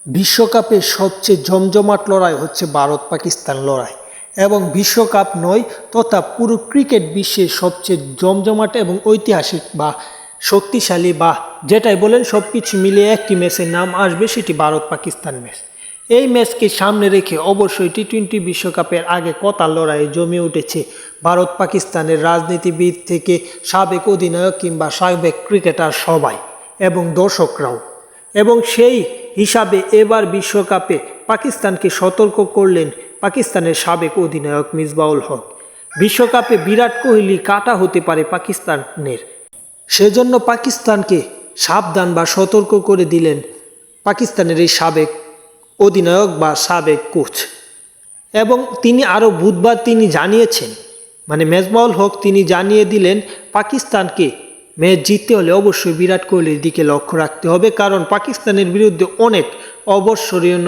বিশ্বকাপের সবচেয়ে জমজমাট লড়াই হচ্ছে ভারত পাকিস্তান লড়াই এবং বিশ্বকাপ নয় তথা পুরো ক্রিকেট বিশ্বের সবচেয়ে জমজমাট এবং ঐতিহাসিক বা শক্তিশালী বা যেটাই বলেন সব কিছু মিলিয়ে একটি ম্যাচের নাম আসবে, সেটি ভারত পাকিস্তান ম্যাচ। এই ম্যাচকে সামনে রেখে অবশ্যই টি-20 বিশ্বকাপের আগে কতার লড়াইয়ে জমে উঠেছে ভারত পাকিস্তানের রাজনীতিবিদ থেকে সাবেক অধিনায়ক কিংবা সাবেক ক্রিকেটার সবাই এবং দর্শকরাও। এবং সেই হিসাবে এবার বিশ্বকাপে পাকিস্তানকে সতর্ক করলেন পাকিস্তানের সাবেক অধিনায়ক মিসবাহ-উল হক। বিশ্বকাপে বিরাট কোহলি কাঁটা হতে পারে পাকিস্তানের, সেজন্য পাকিস্তানকে সাবধান বা সতর্ক করে দিলেন পাকিস্তানের এই সাবেক অধিনায়ক বা সাবেক কোচ। এবং তিনি আরও বুধবার তিনি জানিয়েছেন, মিসবাহ-উল হক তিনি জানিয়ে দিলেন পাকিস্তানকে ম্যাচ জিততে হলে অবশ্যই বিরাট কোহলির দিকে লক্ষ্য রাখতে হবে, কারণ পাকিস্তানের বিরুদ্ধে অনেক অবসরীয়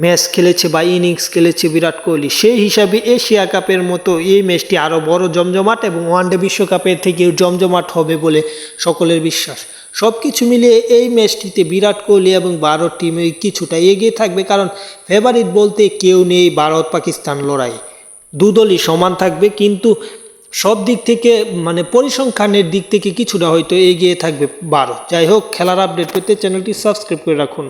ম্যাচ খেলেছে বা ইনিংস খেলেছে বিরাট কোহলি। সেই হিসাবে এশিয়া কাপের মতো এই ম্যাচটি আরও বড় জমজমাট এবং ওয়ানডে বিশ্বকাপের থেকেও জমজমাট হবে বলে সকলের বিশ্বাস। সব কিছু মিলিয়ে এই ম্যাচটিতে বিরাট কোহলি এবং ভারত টিম কিছুটা এগিয়ে থাকবে, কারণ ফেভারিট বলতে কেউ নেই ভারত পাকিস্তান লড়াইয়ে। দুদলই সমান থাকবে, কিন্তু সব দিক থেকে পরিসংখ্যানের দিক থেকে কিছুটা হয়তো এগিয়ে থাকবে ভারত। যাই হোক, খেলার আপডেট পেতে চ্যানেলটি সাবস্ক্রাইব করে রাখুন।